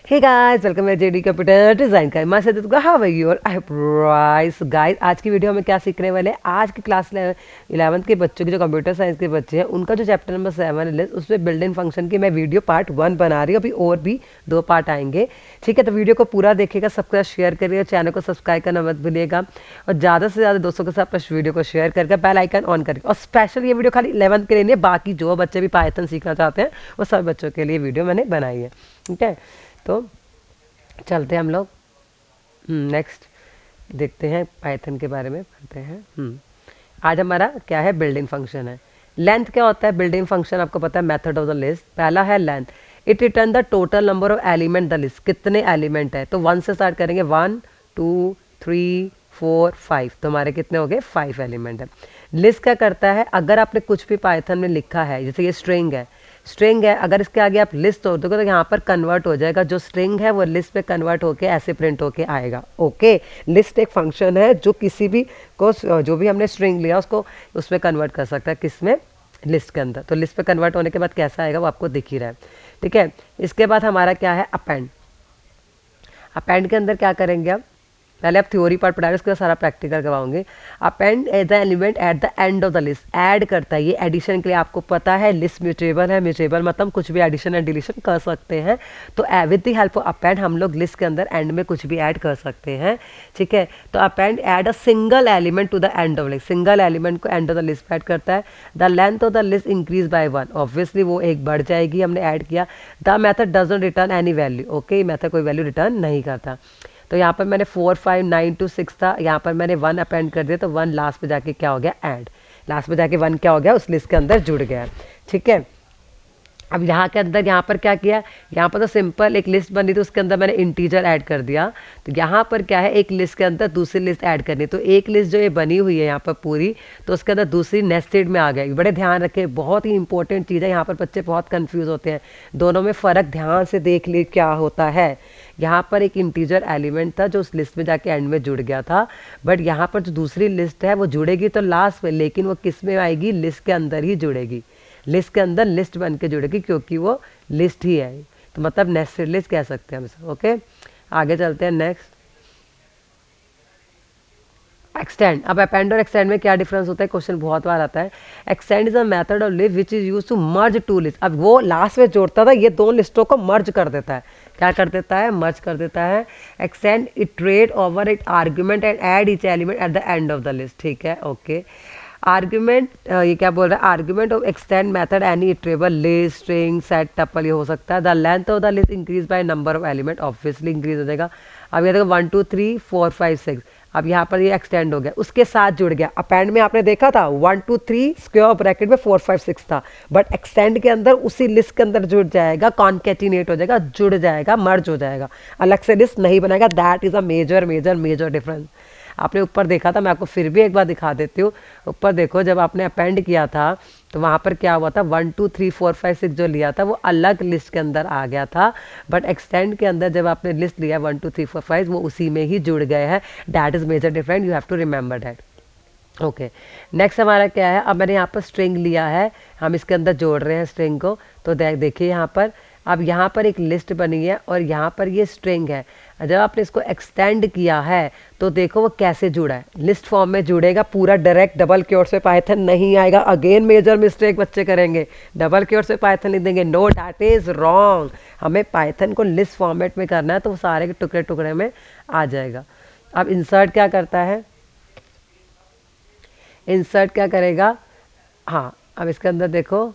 हे guys welcome है JD computer design का मैं सदत को how are you all I hope right guys. आज की वीडियो में क्या सीखने वाले हैं, आज की क्लास 11th के बच्चों के जो कंप्यूटर साइंस के बच्चे हैं उनका जो चैप्टर नंबर 7 है उसमें बिल्डिंग फंक्शन की मैं वीडियो पार्ट 1 बना रही हूँ। अभी और भी 2 पार्ट आएंगे, ठीक है। तो वीडियो को पूरा देखिएगा, सबका शेयर करिएगा, चैनल को सब्सक्राइब करना मत भूलिएगा और ज़्यादा से ज़्यादा दोस्तों के साथ अपने वीडियो को शेयर करके बेल आइकन ऑन करके। और स्पेशल ये वीडियो खाली 11th के लिए नहीं, बाकी जो बच्चे भी पाइथन सीखना चाहते हैं वो सब बच्चों के लिए वीडियो मैंने बनाई है, ठीक है। तो चलते हैं हम लोग नेक्स्ट देखते हैं, पाइथन के बारे में पढ़ते हैं। आज हमारा क्या है, बिल्डिंग फंक्शन है। लेंथ क्या होता है बिल्डिंग फंक्शन, आपको पता है, मेथड ऑफ द लिस्ट। पहला है length, it return the total number of element the list, कितने एलिमेंट है। तो 1 से स्टार्ट करेंगे, 1 2 3 4 5, तो हमारे कितने हो गए, 5 एलिमेंट है। लिस्ट क्या करता है, अगर आपने कुछ भी पाइथन में लिखा है, जैसे ये स्ट्रिंग है, अगर इसके आगे आप लिस्ट हो दोगे तो यहाँ पर कन्वर्ट हो जाएगा, जो स्ट्रिंग है वो लिस्ट पे कन्वर्ट होके ऐसे प्रिंट होके आएगा। ओके, लिस्ट एक फंक्शन है जो किसी भी को, जो भी हमने स्ट्रिंग लिया उसको उसमें कन्वर्ट कर सकता है, किसमें, लिस्ट के अंदर। तो लिस्ट पे कन्वर्ट होने के बाद कैसा आएगा वो आपको दिख ही रहा है, ठीक है। इसके बाद हमारा क्या है, अपेंड। अपेंड के अंदर क्या करेंगे, अब पहले आप थ्योरी पार्ट पढ़ा रहे, उसके बाद सारा प्रैक्टिकल करवाऊंगे। Append the element at the end of the list, add करता है, ये एडिशन के लिए आपको पता है, लिस्ट म्यूटेबल है, म्यूटेबल मतलब कुछ भी एडिशन एंड डिलीशन कर सकते हैं। तो with the help of append हम लोग लिस्ट के अंदर एंड में कुछ भी ऐड कर सकते हैं, ठीक है। तो append add a single element to the end of list, single element को end of the list add करता है। The length of the list increase by 1, obviously वो एक बढ़ जाएगी, हमने ऐड किया। The method doesn't return any value, okay, method कोई वैल्यू रिटर्न नहीं करता। तो यहाँ पर मैंने 4 5 9 2 6 था, यहाँ पर मैंने 1 अपेंड कर दिया, तो 1 लास्ट पे जाके क्या हो गया, ऐड, लास्ट पे जाके 1 क्या हो गया, उस लिस्ट के अंदर जुड़ गया, ठीक है। अब यहाँ के अंदर यहाँ पर क्या किया, यहाँ पर तो सिंपल एक लिस्ट बनी थी, उसके अंदर मैंने इंटीजर ऐड कर दिया। तो यहाँ पर क्या है, एक लिस्ट के अंदर दूसरी लिस्ट ऐड करनी, तो एक लिस्ट जो ये बनी हुई है यहाँ पर पूरी, तो उसके अंदर दूसरी नेस्टेड में आ गई। बड़े ध्यान रखें, बहुत ही इंपॉर्टेंट चीज़ है, यहाँ पर बच्चे बहुत कंफ्यूज होते हैं, दोनों में फ़र्क ध्यान से देख ले क्या होता है। यहाँ पर एक इंटीजर एलिमेंट था जो उस लिस्ट में जाके एंड में जुड़ गया था, बट यहाँ पर जो दूसरी लिस्ट है वो जुड़ेगी तो लास्ट में, लेकिन वो किस में आएगी, लिस्ट के अंदर ही जुड़ेगी, लिस्ट के अंदर लिस्ट बन के जुड़ेगी, क्योंकि वो लिस्ट ही है। तो मतलब नेस्टेड लिस्ट कह सकते हैं हम इसे, ओके। आगे चलते हैं नेक्स्ट, एक्सटेंड। अब अपेंड और एक्सटेंड में क्या डिफरेंस होता है, क्वेश्चन बहुत बार आता है। Extend is a method of list which is use to merge two list, अब वो लास्ट में जोड़ता था, ये दो लिस्टों को मर्ज कर देता है, क्या कर देता है, मर्ज कर देता है। Extend iterate over it argument and add each element at the end of the list, ठीक है, ओके। आर्ग्यूमेंट, ये क्या बोल रहा है, argument of extend method any iterable list, string, set, tuple, ये हो सकता है। The length of the list increase by number of element, obviously increase हो जाएगा। अब ये देखो 1 2 3 4 5 6, अब यहाँ पर ये एक्सटेंड हो गया, उसके साथ जुड़ गया। अपेंड में आपने देखा था 1 2 3 स्क्वायर ब्रैकेट में 4 5 6 था, बट एक्सटेंड के अंदर उसी लिस्ट के अंदर जुड़ जाएगा, कॉन्केटिनेट हो जाएगा, जुड़ जाएगा, मर्ज हो जाएगा, अलग से लिस्ट नहीं बनाएगा। That is a major major major difference. आपने ऊपर देखा था, मैं आपको फिर भी एक बार दिखा देती हूँ। ऊपर देखो, जब आपने अपेंड किया था तो वहाँ पर क्या हुआ था, 1 2 3 4 5 6 जो लिया था वो अलग लिस्ट के अंदर आ गया था, बट एक्सटेंड के अंदर जब आपने लिस्ट लिया 1 2 3 4 5 वो उसी में ही जुड़ गए हैं। That is major different, you have to remember that, okay. Next हमारा क्या है, अब मैंने यहाँ पर स्ट्रिंग लिया है, हम इसके अंदर जोड़ रहे हैं स्ट्रिंग को। तो देखिए यहाँ पर, अब यहाँ पर एक लिस्ट बनी है और यहाँ पर ये स्ट्रिंग है। जब आपने इसको एक्सटेंड किया है तो देखो वो कैसे जुड़ा है, लिस्ट फॉर्म में जुड़ेगा पूरा, डायरेक्ट डबल क्योर्स पे पाइथन नहीं आएगा। अगेन मेजर मिस्टेक बच्चे करेंगे, डबल क्योर्स पे पाइथन लिख देंगे, नो, दैट इज रॉन्ग। हमें पाइथन को लिस्ट फॉर्मेट में करना है, तो वो सारे के टुकड़े टुकड़े में आ जाएगा। अब इंसर्ट क्या करता है, इंसर्ट क्या करेगा, हाँ, अब इसके अंदर देखो,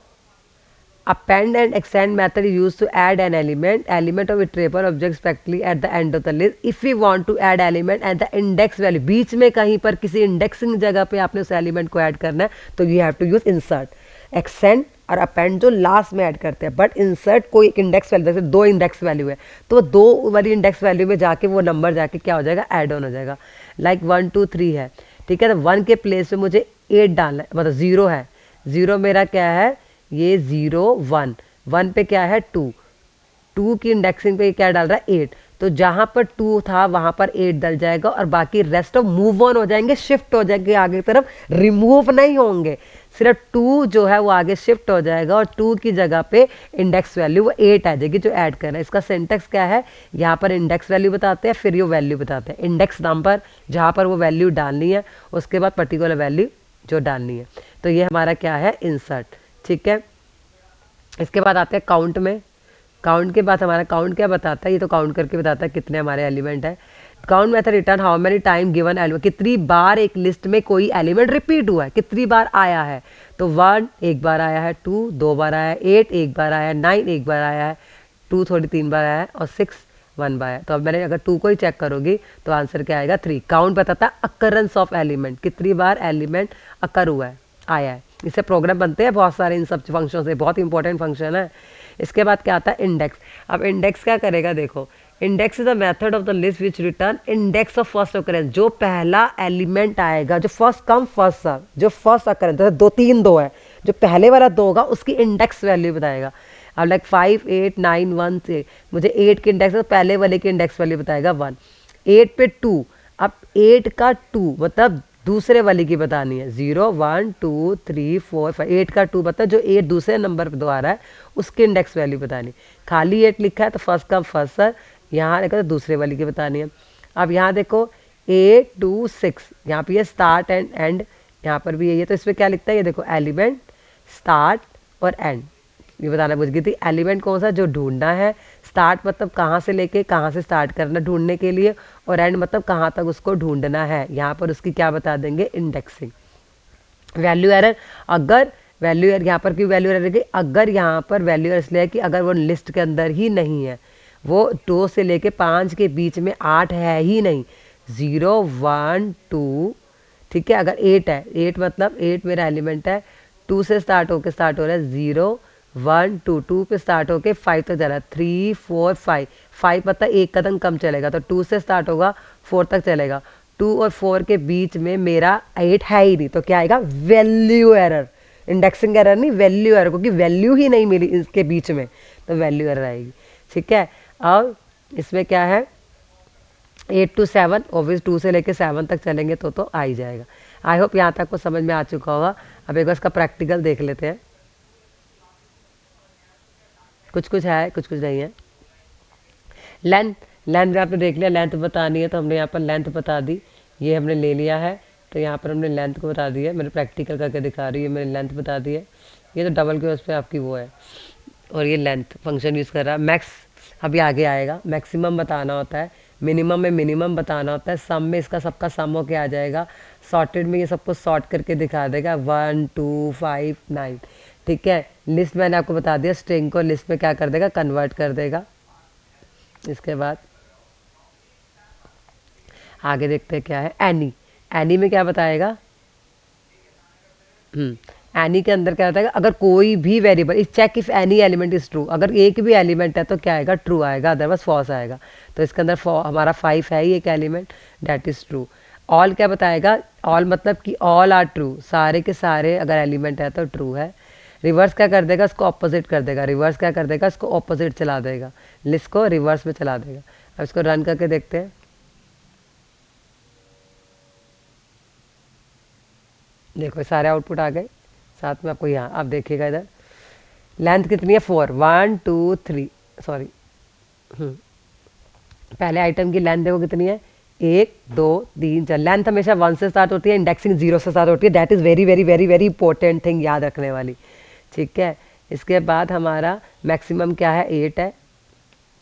append and extend method is used to add an element of iterable object respectively at the end of the list. If we want to add element at the index value, बीच में कहीं पर किसी इंडेक्सिंग जगह पे आपने उस element को add करना है, तो you have to use insert. Extend और अपेंड जो लास्ट में ऐड करते हैं, बट इंसर्ट कोई एक इंडेक्स वैल्यू, जैसे 2 इंडेक्स वैल्यू है तो 2 वाली इंडेक्स वैल्यू में जाके वो नंबर जाके क्या हो जाएगा, ऐड ऑन हो जाएगा। लाइक 1 2 3 है, ठीक है, तो 1 के प्लेस पे मुझे 8 डालना है, मतलब 0 है, 0 मेरा क्या है, ये 0 1, 1 पे क्या है 2, 2 की इंडेक्सिंग पे क्या डाल रहा है 8, तो जहां पर 2 था वहां पर 8 डल जाएगा और बाकी रेस्ट ऑफ मूव ऑन हो जाएंगे, शिफ्ट हो जाएंगे आगे की तरफ, रिमूव नहीं होंगे। सिर्फ 2 जो है वो आगे शिफ्ट हो जाएगा और 2 की जगह पे इंडेक्स वैल्यू वो 8 आ जाएगी जो ऐड करना है। इसका सिंटेक्स क्या है, यहाँ पर इंडेक्स वैल्यू बताते हैं, फिर ये वैल्यू बताते हैं, इंडेक्स नंबर जहाँ पर वो वैल्यू डालनी है, उसके बाद पर्टिकुलर वैल्यू जो डालनी है। तो ये हमारा क्या है, इंसर्ट। ठीक है, इसके बाद आते हैं काउंट में। काउंट के बाद हमारा काउंट क्या बताता है, ये तो काउंट करके बताता है कितने हमारे एलिमेंट है। Count method return how many time given element, कितनी बार एक लिस्ट में कोई एलिमेंट रिपीट हुआ है, कितनी बार आया है। तो 1 एक बार आया है, 2 2 बार आया है, 8 एक बार आया है, 9 एक बार आया है, 2 थोड़ी 3 बार आया है और 6 1 बार आया। तो अब मैंने अगर 2 को ही चेक करोगी तो आंसर क्या आएगा, 3। काउंट बताता है अकरेंस ऑफ एलिमेंट, कितनी बार एलिमेंट अकर हुआ है, आया है। इससे प्रोग्राम बनते हैं बहुत सारे इन सब फंक्शन से, बहुत इंपॉर्टेंट फंक्शन है। इसके बाद क्या आता है, इंडेक्स। अब इंडेक्स क्या करेगा, देखो, index is the method of the list which return index of first occurrence, जो पहला एलिमेंट आएगा, जो फर्स्ट कम फर्स्ट सर्व, जो फर्स्ट अकरेंस, जैसे 2 3 2 है, जो पहले वाला 2 होगा उसकी इंडेक्स वैल्यू बताएगा। अब लाइक 5 8 9 1 से मुझे 8 की इंडेक्स, पहले वाले की इंडेक्स वैल्यू बताएगा 1। 8 पे 2, अब 8 का 2 मतलब दूसरे वाले की बतानी है, 0 1 2 3 4 5, 8 का 2 बता, जो 8 दूसरे नंबर पर द्वारा है उसकी इंडेक्स वैल्यू बतानी। खाली 8 लिखा है तो फर्स्ट कम फर्स्ट सर, यहाँ देखो तो दूसरे वाले की बतानी है। अब यहाँ देखो 8 2 6, यहाँ पे ये स्टार्ट एंड एंड, यहाँ पर भी यही है। तो इसमें क्या लिखता है, ये देखो एलिमेंट स्टार्ट और एंड, ये बताना भूल गई थी। एलिमेंट कौन सा, जो ढूंढना है। स्टार्ट मतलब कहाँ से लेके कहाँ से स्टार्ट करना ढूंढने के लिए, और एंड मतलब कहाँ तक उसको ढूंढना है। यहाँ पर उसकी क्या बता देंगे, इंडेक्सिंग। वैल्यू एरर, अगर वैल्यू एरर, यहाँ पर क्यों वैल्यू एरर गई, अगर यहाँ पर वैल्यू एरर इसलिए है कि अगर वो लिस्ट के अंदर ही नहीं है, वो 2 से लेके 5 के बीच में 8 है ही नहीं, 0 1 2, ठीक है। अगर 8 है, 8 मतलब 8 मेरा एलिमेंट है, 2 से स्टार्ट हो रहा है, 0 1 2 2 पे स्टार्ट होके 5 तक जा रहा है, 3 4 5, 5 मतलब एक कदम कम चलेगा, तो 2 से स्टार्ट होगा 4 तक चलेगा, 2 और 4 के बीच में मेरा 8 है ही नहीं, तो क्या आएगा, वैल्यू एरर। इंडेक्सिंग एरर नहीं, वैल्यू एरर, क्योंकि वैल्यू ही नहीं मिली इसके बीच में, तो वैल्यू एरर आएगी। ठीक है, अब इसमें क्या है, 8 to 7, ऑब्वियस 2 से लेके 7 तक चलेंगे तो आ ही जाएगा। आई होप यहाँ तक को समझ में आ चुका होगा। अब एक बार इसका प्रैक्टिकल देख लेते हैं, कुछ कुछ है कुछ कुछ नहीं है। लेंथ, लेंथ आपने देख लिया, लेंथ बतानी है तो हमने यहाँ पर लेंथ बता दी, ये हमने ले लिया है, तो यहाँ पर हमने लेंथ को बता दी है। मैंने प्रैक्टिकल करके दिखा रही है, मैंने लेंथ बता दी है। ये तो डबल के उस पर आपकी वो है, और ये लेंथ फंक्शन यूज़ कर रहा है। मैक्स अभी आगे आएगा, मैक्सिमम बताना होता है, मिनिमम में मिनिमम बताना होता है, सम में इसका सबका सम होके आ जाएगा, सॉर्टेड में ये सबको सॉर्ट करके दिखा देगा, 1 2 5 9। ठीक है, लिस्ट मैंने आपको बता दिया, स्ट्रिंग को लिस्ट में क्या कर देगा, कन्वर्ट कर देगा। इसके बाद आगे देखते हैं क्या है, एनी। एनी में क्या बताएगा, एनी के अंदर क्या बताएगा, अगर कोई भी वेरिएबल इस check if any element is true, अगर एक भी एलिमेंट है तो क्या आएगा, ट्रू आएगा, अदरवाइज फॉल्स आएगा। तो इसके अंदर हमारा 5 है ही एक element, that is true. All क्या बताएगा, ऑल मतलब कि ऑल आर ट्रू, सारे के सारे अगर एलिमेंट है तो ट्रू है। रिवर्स क्या कर देगा, इसको ऑपोजिट कर देगा, रिवर्स क्या कर देगा, इसको ऑपोजिट चला देगा, लिस्ट को रिवर्स में चला देगा। अब इसको रन करके देखते हैं, देखो सारे आउटपुट आ गए साथ में आपको। यहाँ आप देखिएगा इधर लेंथ कितनी है, 4 1 2 3, सॉरी पहले आइटम की लेंथ देखो कितनी है, 1 2 3 4। लेंथ हमेशा 1 से स्टार्ट होती है, इंडेक्सिंग 0 से स्टार्ट होती है, that is very very very very important thing याद रखने वाली। ठीक है, इसके बाद हमारा मैक्सिमम क्या है, 8 है,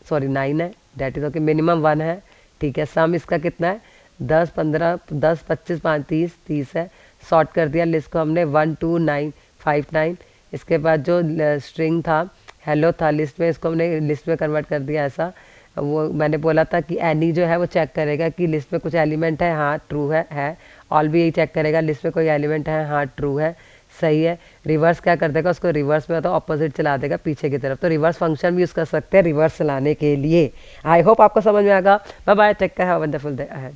सॉरी 9 है, दैट इज़ ओके। मिनिमम 1 है, ठीक है। सम इसका कितना है, 10 15 10 25 5 30 30 है। सॉर्ट कर दिया लिस्ट को हमने, 1 2 9 5 9। इसके बाद जो स्ट्रिंग था, हेलो था लिस्ट में, इसको हमने लिस्ट में कन्वर्ट कर दिया ऐसा। वो मैंने बोला था कि एनी जो है वो चेक करेगा कि लिस्ट में कुछ एलिमेंट है, हाँ ट्रू है। ऑल भी यही चेक करेगा, लिस्ट में कोई एलिमेंट है, हाँ ट्रू है, सही है। रिवर्स क्या कर देगा, उसको रिवर्स में तो ऑपोजिट चला देगा पीछे की तरफ। तो रिवर्स फंक्शन भी यूज़ कर सकते हैं रिवर्स चलाने के लिए। आई होप आपको समझ में आएगा। Bye bye, take care, have a wonderful day ahead.